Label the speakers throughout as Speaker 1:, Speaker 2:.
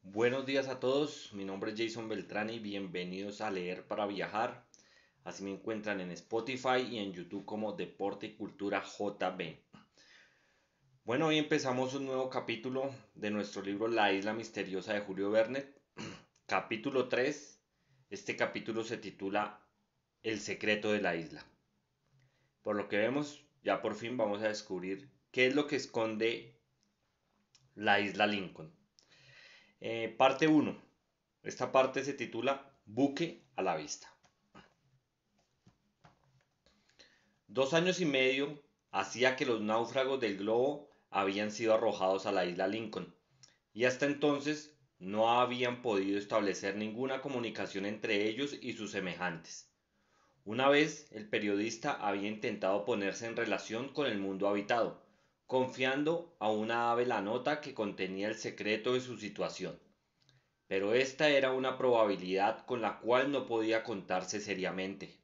Speaker 1: Buenos días a todos, mi nombre es Jason Beltrán y bienvenidos a Leer para Viajar. Así me encuentran en Spotify y en YouTube como Deporte y Cultura JB. Bueno, hoy empezamos un nuevo capítulo de nuestro libro La Isla Misteriosa de Julio Verne, capítulo 3. Este capítulo se titula El secreto de la isla. Por lo que vemos, ya por fin vamos a descubrir qué es lo que esconde la isla Lincoln. Parte 1. Esta parte se titula Buque a la vista. 2 años y medio hacía que los náufragos del globo habían sido arrojados a la isla Lincoln, y hasta entonces no habían podido establecer ninguna comunicación entre ellos y sus semejantes. Una vez el periodista había intentado ponerse en relación con el mundo habitado, confiando a una ave la nota que contenía el secreto de su situación. Pero esta era una probabilidad con la cual no podía contarse seriamente.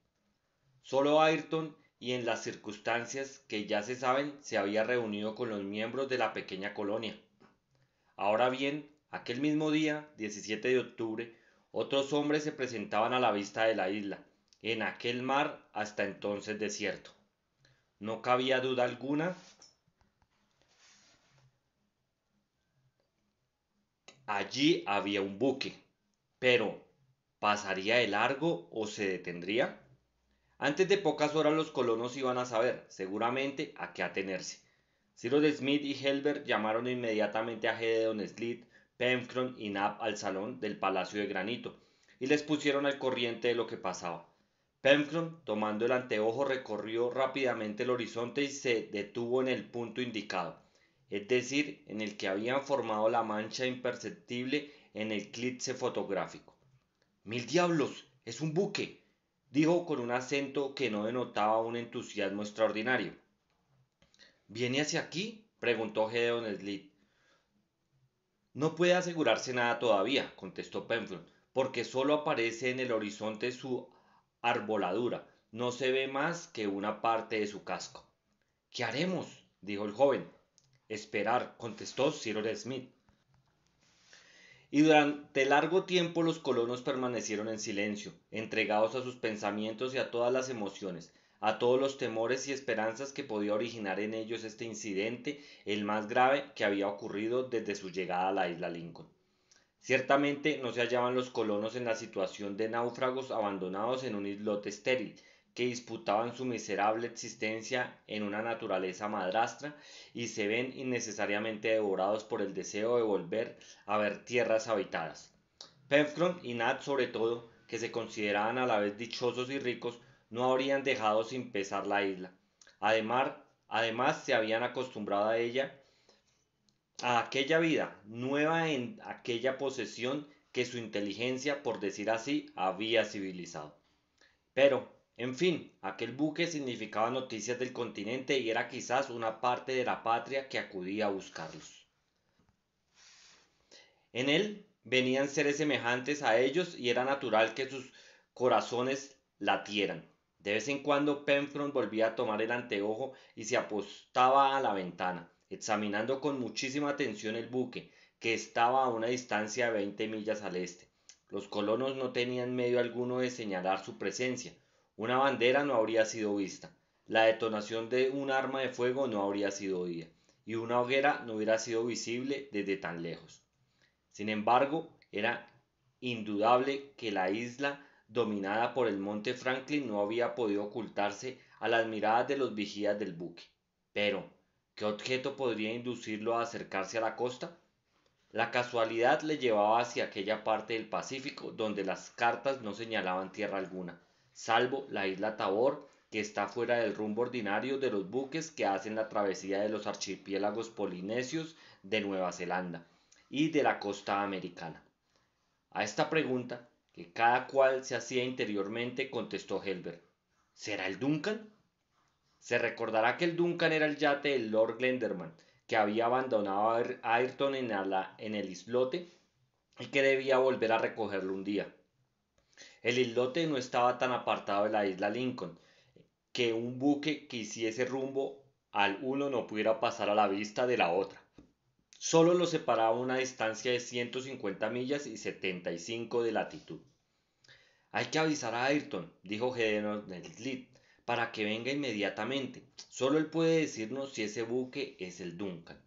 Speaker 1: Solo Ayrton, y en las circunstancias que ya se saben, se había reunido con los miembros de la pequeña colonia. Ahora bien, aquel mismo día, 17 de octubre, otros hombres se presentaban a la vista de la isla, en aquel mar hasta entonces desierto. No cabía duda alguna, allí había un buque, pero ¿pasaría de largo o se detendría? Antes de pocas horas los colonos iban a saber, seguramente, a qué atenerse. Cyrus Smith y Helbert llamaron inmediatamente a Gedeon Spilett, Pencroff y Nab al salón del Palacio de Granito y les pusieron al corriente de lo que pasaba. Pencroff, tomando el anteojo, recorrió rápidamente el horizonte y se detuvo en el punto indicado, es decir, en el que habían formado la mancha imperceptible en el eclipse fotográfico. ¡Mil diablos! ¡Es un buque!, dijo con un acento que no denotaba un entusiasmo extraordinario. ¿Viene hacia aquí?, preguntó Gedeon Spilett. No puede asegurarse nada todavía, contestó Pencroff, porque solo aparece en el horizonte su arboladura. No se ve más que una parte de su casco. ¿Qué haremos?, dijo el joven. Esperar, contestó Cyrus Smith. Y durante largo tiempo los colonos permanecieron en silencio, entregados a sus pensamientos y a todas las emociones, a todos los temores y esperanzas que podía originar en ellos este incidente, el más grave que había ocurrido desde su llegada a la isla Lincoln. Ciertamente no se hallaban los colonos en la situación de náufragos abandonados en un islote estéril, que disputaban su miserable existencia en una naturaleza madrastra y se ven innecesariamente devorados por el deseo de volver a ver tierras habitadas. Pencroff y Nat, sobre todo, que se consideraban a la vez dichosos y ricos, no habrían dejado sin pesar la isla. Además se habían acostumbrado a ella, a aquella vida nueva en aquella posesión que su inteligencia, por decir así, había civilizado. Pero, en fin, aquel buque significaba noticias del continente y era quizás una parte de la patria que acudía a buscarlos. En él venían seres semejantes a ellos y era natural que sus corazones latieran. De vez en cuando Pencroff volvía a tomar el anteojo y se apostaba a la ventana, examinando con muchísima atención el buque, que estaba a una distancia de 20 millas al este. Los colonos no tenían medio alguno de señalar su presencia. Una bandera no habría sido vista, la detonación de un arma de fuego no habría sido oída, y una hoguera no hubiera sido visible desde tan lejos. Sin embargo, era indudable que la isla, dominada por el monte Franklin, no había podido ocultarse a las miradas de los vigías del buque. Pero, ¿qué objeto podría inducirlo a acercarse a la costa? La casualidad le llevaba hacia aquella parte del Pacífico donde las cartas no señalaban tierra alguna, salvo la isla Tabor, que está fuera del rumbo ordinario de los buques que hacen la travesía de los archipiélagos polinesios de Nueva Zelanda y de la costa americana. A esta pregunta, que cada cual se hacía interiormente, contestó Helbert: ¿será el Duncan? Se recordará que el Duncan era el yate del Lord Glenderman, que había abandonado a Ayrton en el islote y que debía volver a recogerlo un día. El islote no estaba tan apartado de la isla Lincoln que un buque que hiciese rumbo al uno no pudiera pasar a la vista de la otra. Solo los separaba una distancia de 150 millas y 75 de latitud. Hay que avisar a Ayrton, dijo Gedeon Smith, para que venga inmediatamente. Solo él puede decirnos si ese buque es el Duncan.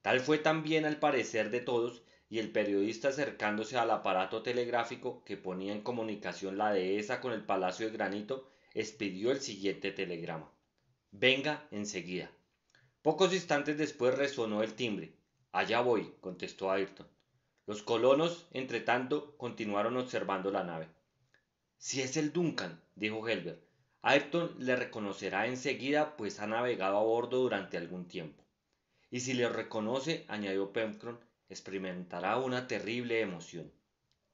Speaker 1: Tal fue también al parecer de todos, y el periodista, acercándose al aparato telegráfico que ponía en comunicación la dehesa con el Palacio de Granito, expidió el siguiente telegrama: venga enseguida. Pocos instantes después resonó el timbre. Allá voy, contestó Ayrton. Los colonos, entretanto, continuaron observando la nave. Si es el Duncan, dijo Helber, Ayrton le reconocerá enseguida, pues ha navegado a bordo durante algún tiempo. Y si le reconoce, añadió Pencroff, experimentará una terrible emoción.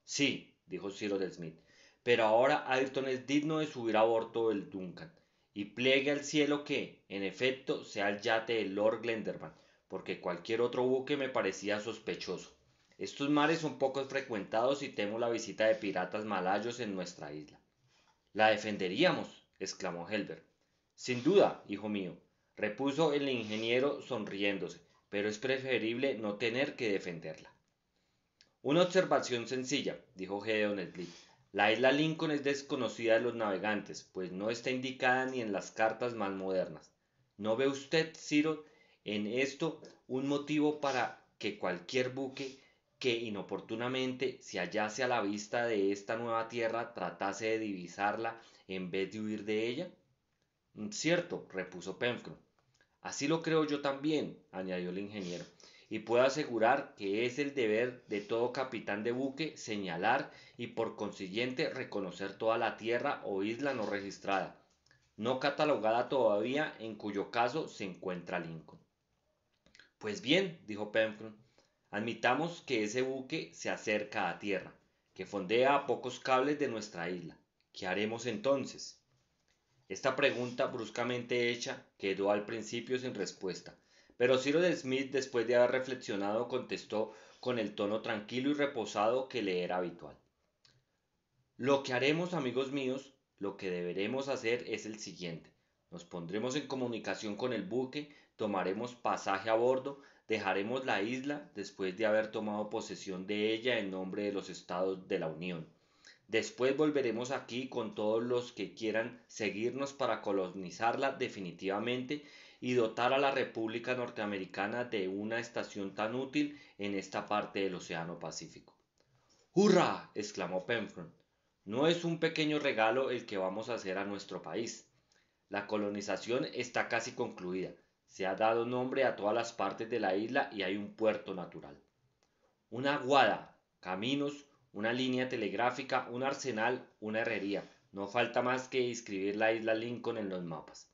Speaker 1: Sí, dijo Cyrus Smith, pero ahora Ayrton es digno de subir a bordo del Duncan, y pliegue al cielo que, en efecto, sea el yate de Lord Glenarvan, porque cualquier otro buque me parecía sospechoso. Estos mares son poco frecuentados y temo la visita de piratas malayos en nuestra isla. La defenderíamos, exclamó Helber. Sin duda, hijo mío, repuso el ingeniero sonriéndose, pero es preferible no tener que defenderla. Una observación sencilla, dijo Gedeon Smith. La isla Lincoln es desconocida de los navegantes, pues no está indicada ni en las cartas más modernas. ¿No ve usted, Ciro, en esto un motivo para que cualquier buque que inoportunamente se hallase a la vista de esta nueva tierra tratase de divisarla en vez de huir de ella? Cierto, repuso Pencroff. Así lo creo yo también, añadió el ingeniero, y puedo asegurar que es el deber de todo capitán de buque señalar y por consiguiente reconocer toda la tierra o isla no registrada, no catalogada todavía, en cuyo caso se encuentra Lincoln. Pues bien, dijo Pencroff, admitamos que ese buque se acerca a tierra, que fondea a pocos cables de nuestra isla. ¿Qué haremos entonces? Esta pregunta, bruscamente hecha, quedó al principio sin respuesta, pero Cyrus Smith, después de haber reflexionado, contestó con el tono tranquilo y reposado que le era habitual. Lo que haremos, amigos míos, lo que deberemos hacer es el siguiente. Nos pondremos en comunicación con el buque, tomaremos pasaje a bordo, dejaremos la isla después de haber tomado posesión de ella en nombre de los Estados de la Unión. Después volveremos aquí con todos los que quieran seguirnos para colonizarla definitivamente y dotar a la República Norteamericana de una estación tan útil en esta parte del Océano Pacífico. ¡Hurra!, exclamó Pencroff. No es un pequeño regalo el que vamos a hacer a nuestro país. La colonización está casi concluida. Se ha dado nombre a todas las partes de la isla y hay un puerto natural. Una aguada, caminos, una línea telegráfica, un arsenal, una herrería. No falta más que inscribir la isla Lincoln en los mapas.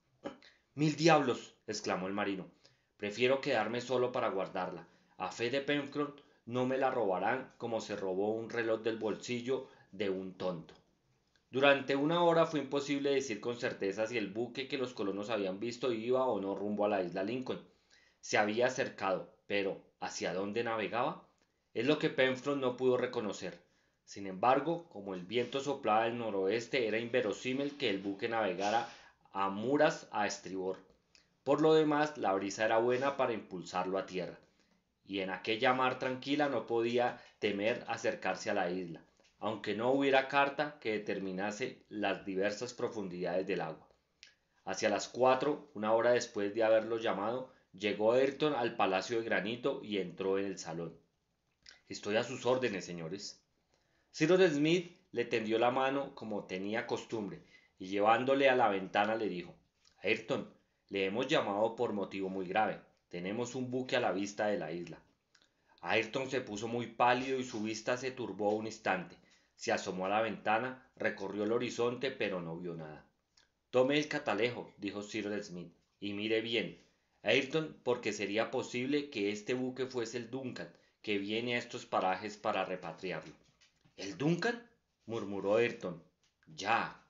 Speaker 1: ¡Mil diablos!, exclamó el marino. Prefiero quedarme solo para guardarla. A fe de Pencroff, no me la robarán como se robó un reloj del bolsillo de un tonto. Durante una hora fue imposible decir con certeza si el buque que los colonos habían visto iba o no rumbo a la isla Lincoln. Se había acercado, pero ¿hacia dónde navegaba? Es lo que Pencroff no pudo reconocer. Sin embargo, como el viento soplaba del noroeste, era inverosímil que el buque navegara a muras a estribor. Por lo demás, la brisa era buena para impulsarlo a tierra, y en aquella mar tranquila no podía temer acercarse a la isla, aunque no hubiera carta que determinase las diversas profundidades del agua. Hacia las 4, una hora después de haberlo llamado, llegó Ayrton al Palacio de Granito y entró en el salón. Estoy a sus órdenes, señores. Cyrus Smith le tendió la mano como tenía costumbre y llevándole a la ventana le dijo: Ayrton, le hemos llamado por motivo muy grave. Tenemos un buque a la vista de la isla. Ayrton se puso muy pálido y su vista se turbó un instante. Se asomó a la ventana, recorrió el horizonte, pero no vio nada. Tome el catalejo, dijo Cyrus Smith, y mire bien, Ayrton, porque sería posible que este buque fuese el Duncan, que viene a estos parajes para repatriarlo. ¿El Duncan?, murmuró Ayrton. Ya.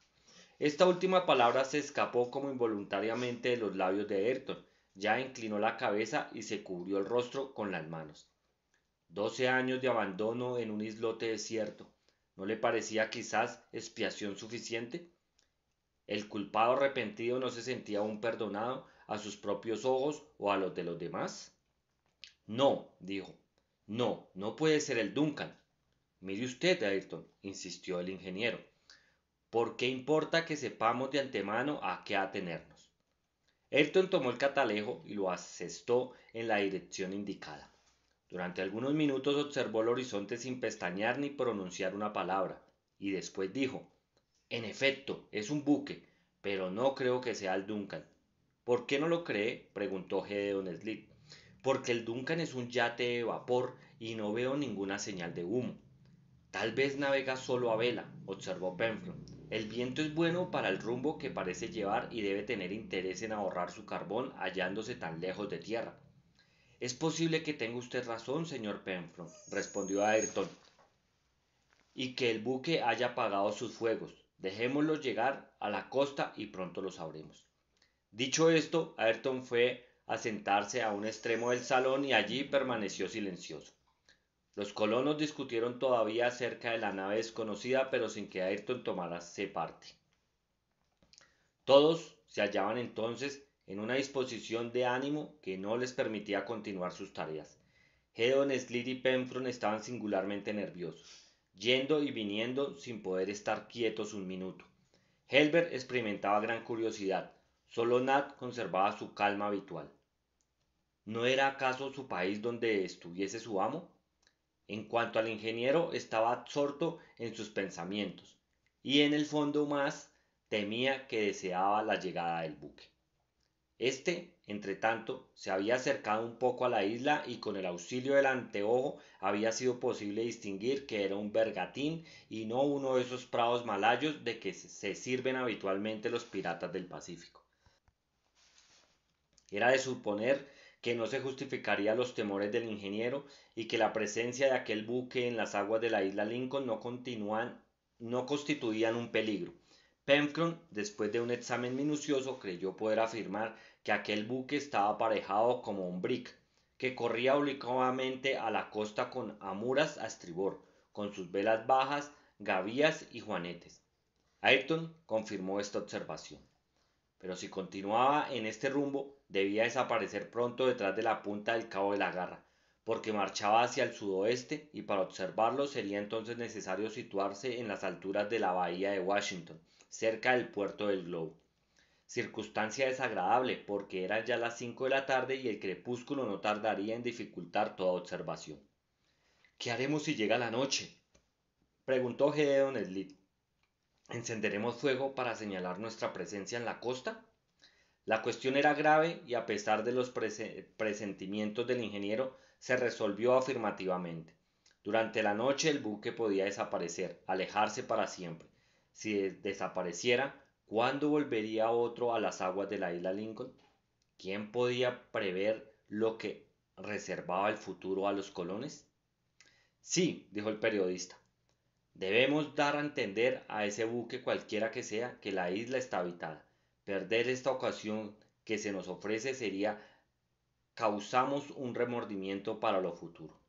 Speaker 1: Esta última palabra se escapó como involuntariamente de los labios de Ayrton. Ya inclinó la cabeza y se cubrió el rostro con las manos. 12 años de abandono en un islote desierto. ¿No le parecía quizás expiación suficiente? El culpado arrepentido no se sentía aún perdonado a sus propios ojos o a los de los demás. No, dijo. No, no puede ser el Duncan. Mire usted, Ayrton, insistió el ingeniero. ¿Por qué importa que sepamos de antemano a qué atenernos? Ayrton tomó el catalejo y lo asestó en la dirección indicada. Durante algunos minutos observó el horizonte sin pestañear ni pronunciar una palabra, y después dijo: En efecto, es un buque, pero no creo que sea el Duncan. ¿Por qué no lo cree?, preguntó Gedeon Smith. Porque el Duncan es un yate de vapor y no veo ninguna señal de humo. Tal vez navega solo a vela, observó Pencroff. El viento es bueno para el rumbo que parece llevar y debe tener interés en ahorrar su carbón hallándose tan lejos de tierra. Es posible que tenga usted razón, señor Pencroff, respondió Ayrton, y que el buque haya apagado sus fuegos. Dejémoslo llegar a la costa y pronto lo sabremos. Dicho esto, Ayrton fue a sentarse a un extremo del salón y allí permaneció silencioso. Los colonos discutieron todavía acerca de la nave desconocida, pero sin que Ayrton tomase parte. Todos se hallaban entonces en una disposición de ánimo que no les permitía continuar sus tareas. Gedeon Spilett y Pencroff estaban singularmente nerviosos, yendo y viniendo sin poder estar quietos un minuto. Herbert experimentaba gran curiosidad. Solo Nat conservaba su calma habitual. ¿No era acaso su país donde estuviese su amo? En cuanto al ingeniero, estaba absorto en sus pensamientos, y en el fondo más temía que deseaba la llegada del buque. Este, entretanto, se había acercado un poco a la isla y con el auxilio del anteojo había sido posible distinguir que era un bergantín y no uno de esos prados malayos de que se sirven habitualmente los piratas del Pacífico. Era de suponer que no se justificaría los temores del ingeniero y que la presencia de aquel buque en las aguas de la isla Lincoln no constituían un peligro. Pencroff, después de un examen minucioso, creyó poder afirmar que aquel buque estaba aparejado como un brick, que corría oblicuamente a la costa con amuras a estribor, con sus velas bajas, gavías y juanetes. Ayrton confirmó esta observación. Pero si continuaba en este rumbo, debía desaparecer pronto detrás de la punta del cabo de la Garra, porque marchaba hacia el sudoeste y para observarlo sería entonces necesario situarse en las alturas de la bahía de Washington, cerca del puerto del Globo. Circunstancia desagradable, porque eran ya las 5 de la tarde y el crepúsculo no tardaría en dificultar toda observación. ¿Qué haremos si llega la noche?, preguntó Gedeon Spilett. ¿Encenderemos fuego para señalar nuestra presencia en la costa? La cuestión era grave y a pesar de los presentimientos del ingeniero se resolvió afirmativamente. Durante la noche el buque podía desaparecer, alejarse para siempre. Si desapareciera, ¿cuándo volvería otro a las aguas de la isla Lincoln? ¿Quién podía prever lo que reservaba el futuro a los colonos? Sí, dijo el periodista, debemos dar a entender a ese buque cualquiera que sea que la isla está habitada. Perder esta ocasión que se nos ofrece sería causamos un remordimiento para lo futuro.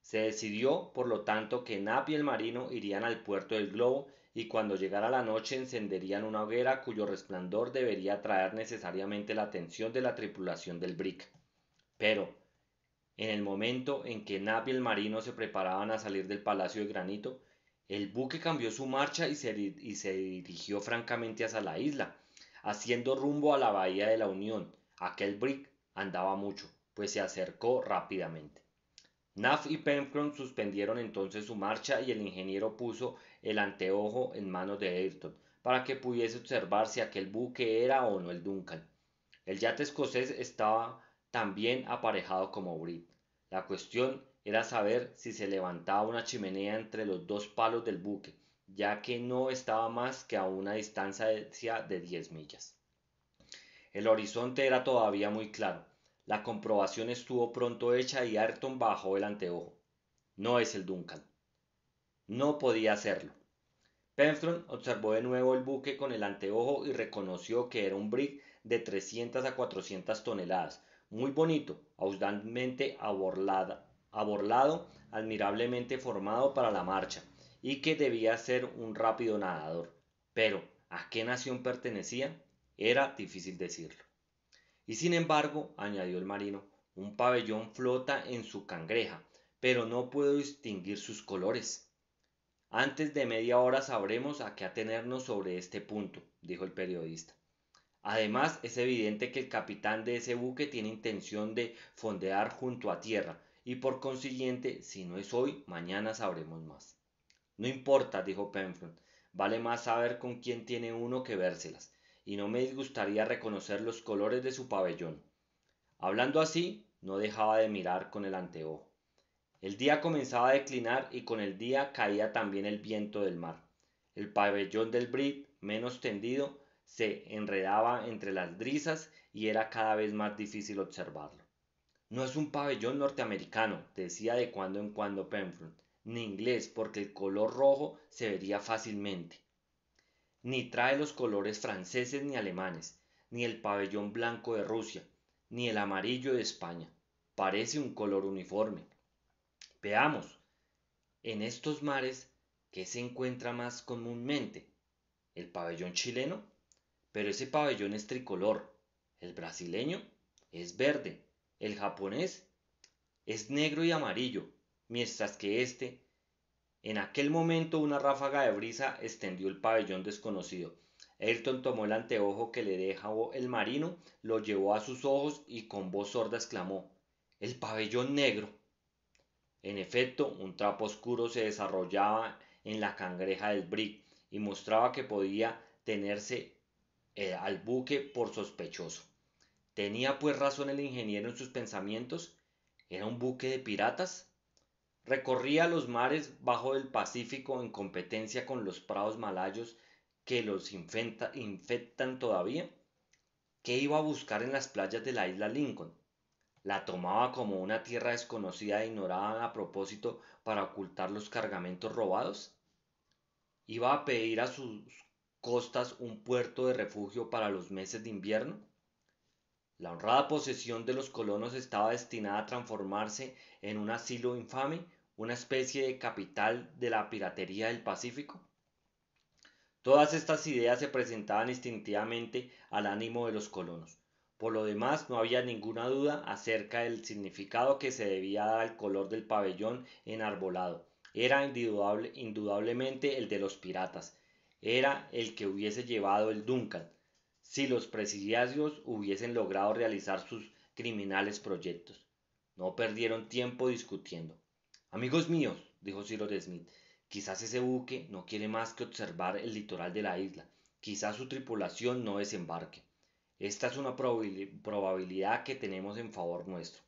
Speaker 1: Se decidió, por lo tanto, que Nab y el marino irían al puerto del Globo y cuando llegara la noche encenderían una hoguera cuyo resplandor debería atraer necesariamente la atención de la tripulación del Brick. Pero, en el momento en que Nab y el marino se preparaban a salir del Palacio de Granito, el buque cambió su marcha y se dirigió francamente hacia la isla, haciendo rumbo a la bahía de la Unión. Aquel Brick andaba mucho, pues se acercó rápidamente. Nab y Pencroff suspendieron entonces su marcha y el ingeniero puso el anteojo en manos de Ayrton para que pudiese observar si aquel buque era o no el Duncan. El yate escocés estaba tan bien aparejado como Brick. La cuestión era saber si se levantaba una chimenea entre los dos palos del buque, ya que no estaba más que a una distancia de 10 millas. El horizonte era todavía muy claro. La comprobación estuvo pronto hecha y Ayrton bajó el anteojo. No es el Duncan. No podía serlo. Pencroff observó de nuevo el buque con el anteojo y reconoció que era un brig de 300 a 400 toneladas, muy bonito, audazmente aborlado, admirablemente formado para la marcha, y que debía ser un rápido nadador. Pero, ¿a qué nación pertenecía? Era difícil decirlo. Y sin embargo, añadió el marino, Un pabellón flota en su cangreja, pero no puedo distinguir sus colores. Antes de media hora sabremos a qué atenernos sobre este punto, dijo el periodista. Además, es evidente que el capitán de ese buque tiene intención de fondear junto a tierra, y por consiguiente, si no es hoy, mañana sabremos más. No importa, dijo Pencroff, vale más saber con quién tiene uno que vérselas, y no me disgustaría reconocer los colores de su pabellón. Hablando así, no dejaba de mirar con el anteojo. El día comenzaba a declinar y con el día caía también el viento del mar. El pabellón del Brig, menos tendido, se enredaba entre las brisas y era cada vez más difícil observarlo. No es un pabellón norteamericano, decía de cuando en cuando Pencroff, ni inglés, porque el color rojo se vería fácilmente. Ni trae los colores franceses ni alemanes, ni el pabellón blanco de Rusia, ni el amarillo de España. Parece un color uniforme. Veamos, en estos mares, ¿qué se encuentra más comúnmente? ¿El pabellón chileno? Pero ese pabellón es tricolor. ¿El brasileño? Es verde. ¿El japonés? Es negro y amarillo, mientras que en aquel momento una ráfaga de brisa extendió el pabellón desconocido. Ayrton tomó el anteojo que le dejó el marino, lo llevó a sus ojos y con voz sorda exclamó: ¡El pabellón negro! En efecto, un trapo oscuro se desarrollaba en la cangreja del brig y mostraba que podía tenerse al buque por sospechoso. ¿Tenía pues razón el ingeniero en sus pensamientos? ¿Era un buque de piratas? Recorría los mares bajo el Pacífico en competencia con los prados malayos que los infectan todavía. ¿Qué iba a buscar en las playas de la isla Lincoln? ¿La tomaba como una tierra desconocida e ignorada a propósito para ocultar los cargamentos robados? ¿Iba a pedir a sus costas un puerto de refugio para los meses de invierno? La honrada posesión de los colonos estaba destinada a transformarse en un asilo infame, una especie de capital de la piratería del Pacífico. Todas estas ideas se presentaban instintivamente al ánimo de los colonos. Por lo demás, no había ninguna duda acerca del significado que se debía dar al color del pabellón enarbolado. Era indudablemente el de los piratas. Era el que hubiese llevado el Duncan, si los presidiarios hubiesen logrado realizar sus criminales proyectos. No perdieron tiempo discutiendo. Amigos míos, dijo Cyrus Smith, quizás ese buque no quiere más que observar el litoral de la isla. Quizás su tripulación no desembarque. Esta es una probabilidad que tenemos en favor nuestro.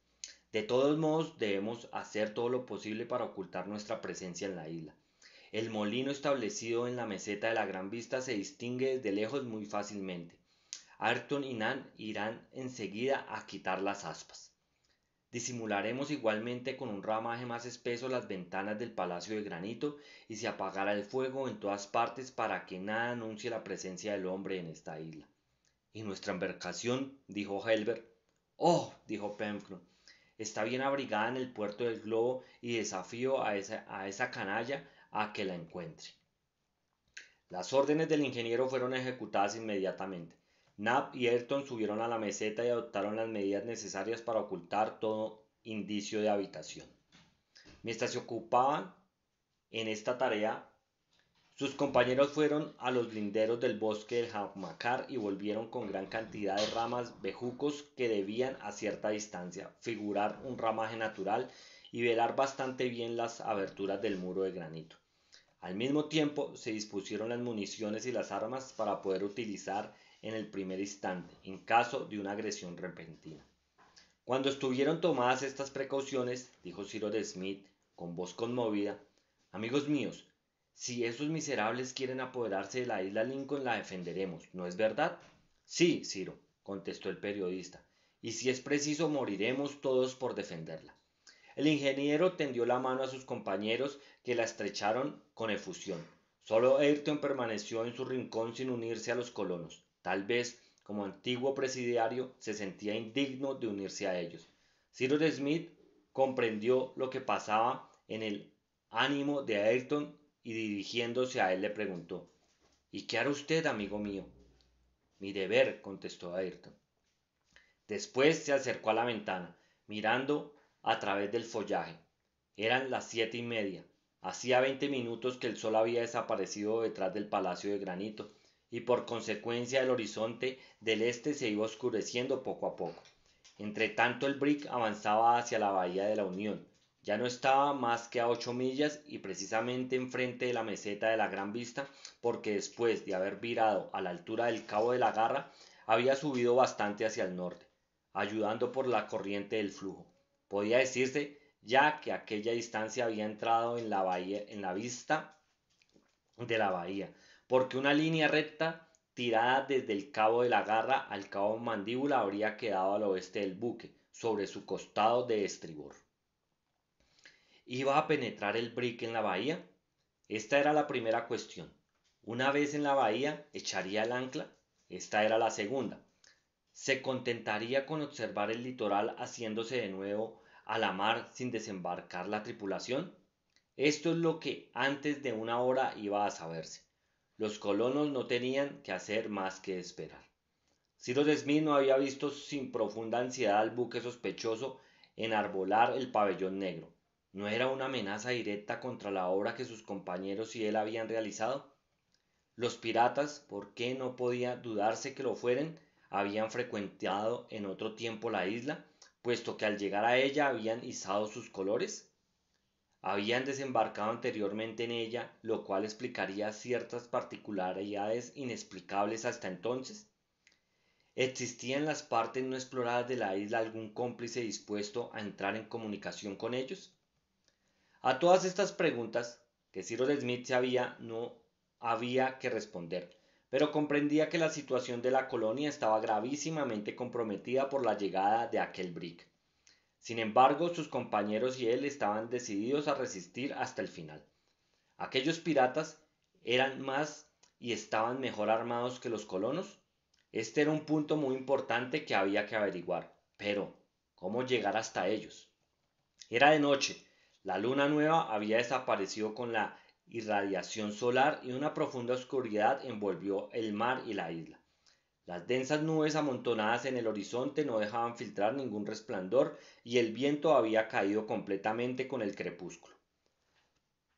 Speaker 1: De todos modos, debemos hacer todo lo posible para ocultar nuestra presencia en la isla. El molino establecido en la meseta de la Gran Vista se distingue desde lejos muy fácilmente. Ayrton y Nan irán enseguida a quitar las aspas. Disimularemos igualmente con un ramaje más espeso las ventanas del palacio de granito y se apagará el fuego en todas partes para que nada anuncie la presencia del hombre en esta isla. ¿Y nuestra embarcación? Dijo Halbert. Oh, dijo Pencroff, está bien abrigada en el puerto del globo y desafío a esa canalla a que la encuentre. Las órdenes del ingeniero fueron ejecutadas inmediatamente. Nab y Ayrton subieron a la meseta y adoptaron las medidas necesarias para ocultar todo indicio de habitación. Mientras se ocupaban en esta tarea, sus compañeros fueron a los linderos del bosque del jamacar y volvieron con gran cantidad de ramas bejucos que debían, a cierta distancia, figurar un ramaje natural y velar bastante bien las aberturas del muro de granito. Al mismo tiempo, se dispusieron las municiones y las armas para poder utilizar en el primer instante, en caso de una agresión repentina. Cuando estuvieron tomadas estas precauciones, dijo Cyrus Smith con voz conmovida: amigos míos, si esos miserables quieren apoderarse de la isla Lincoln, la defenderemos, ¿no es verdad? Sí, Ciro, contestó el periodista, y si es preciso moriremos todos por defenderla. El ingeniero tendió la mano a sus compañeros, que la estrecharon con efusión. Solo Ayrton permaneció en su rincón sin unirse a los colonos. Tal vez, como antiguo presidiario, se sentía indigno de unirse a ellos. Cyrus Smith comprendió lo que pasaba en el ánimo de Ayrton y dirigiéndose a él le preguntó: ¿y qué hará usted, amigo mío? Mi deber, contestó Ayrton. Después se acercó a la ventana. mirando a través del follaje. Eran las 7:30. Hacía 20 minutos que el sol había desaparecido detrás del palacio de granito, y por consecuencia el horizonte del este se iba oscureciendo poco a poco. Entretanto el brig avanzaba hacia la bahía de la Unión. Ya no estaba más que a 8 millas y precisamente enfrente de la meseta de la Gran Vista, porque después de haber virado a la altura del Cabo de la Garra, había subido bastante hacia el norte, ayudando por la corriente del flujo. Podía decirse ya que a aquella distancia había entrado en la bahía, en la vista de la bahía, porque una línea recta tirada desde el cabo de la Garra al cabo Mandíbula habría quedado al oeste del buque, sobre su costado de estribor. ¿Iba a penetrar el brig en la bahía? Esta era la primera cuestión. Una vez en la bahía, ¿echaría el ancla? Esta era la segunda. ¿Se contentaría con observar el litoral haciéndose de nuevo a la mar sin desembarcar la tripulación? Esto es lo que antes de una hora iba a saberse. Los colonos no tenían que hacer más que esperar. Cyrus Smith no había visto sin profunda ansiedad al buque sospechoso enarbolar el pabellón negro. ¿No era una amenaza directa contra la obra que sus compañeros y él habían realizado? Los piratas, ¿por qué no podía dudarse que lo fueren?, habían frecuentado en otro tiempo la isla, puesto que al llegar a ella habían izado sus colores. Habían desembarcado anteriormente en ella, lo cual explicaría ciertas particularidades inexplicables hasta entonces. ¿Existía en las partes no exploradas de la isla algún cómplice dispuesto a entrar en comunicación con ellos? A todas estas preguntas que Cyrus Smith sabía no había que responder, pero comprendía que la situación de la colonia estaba gravísimamente comprometida por la llegada de aquel brig. Sin embargo, sus compañeros y él estaban decididos a resistir hasta el final. Aquellos piratas eran más y estaban mejor armados que los colonos. Este era un punto muy importante que había que averiguar. Pero, ¿cómo llegar hasta ellos? Era de noche. La luna nueva había desaparecido con la irradiación solar y una profunda oscuridad envolvió el mar y la isla. Las densas nubes amontonadas en el horizonte no dejaban filtrar ningún resplandor y el viento había caído completamente con el crepúsculo.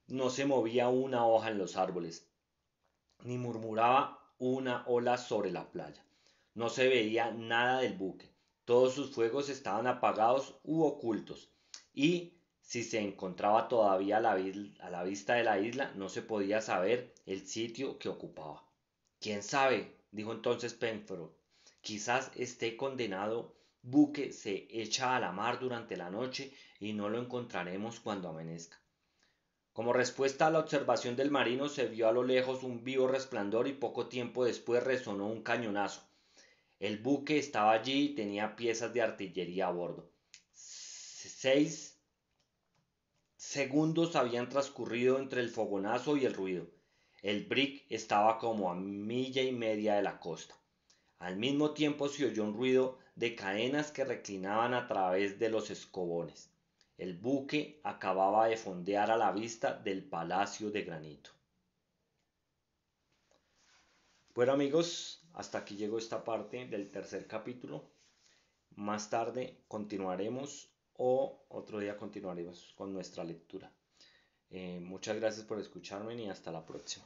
Speaker 1: No se movía una hoja en los árboles, ni murmuraba una ola sobre la playa. No se veía nada del buque. Todos sus fuegos estaban apagados u ocultos, y si se encontraba todavía a la vista de la isla, no se podía saber el sitio que ocupaba. ¿Quién sabe?, dijo entonces Pencroff. Quizás este condenado buque se echa a la mar durante la noche y no lo encontraremos cuando amanezca. Como respuesta a la observación del marino, se vio a lo lejos un vivo resplandor y poco tiempo después resonó un cañonazo. El buque estaba allí y tenía piezas de artillería a bordo. 6 segundos habían transcurrido entre el fogonazo y el ruido. El brig estaba como a 1,5 millas de la costa. Al mismo tiempo se oyó un ruido de cadenas que reclinaban a través de los escobones. El buque acababa de fondear a la vista del Palacio de Granito. Bueno amigos, hasta aquí llegó esta parte del tercer capítulo. Más tarde continuaremos o otro día continuaremos con nuestra lectura. Muchas gracias por escucharme y hasta la próxima.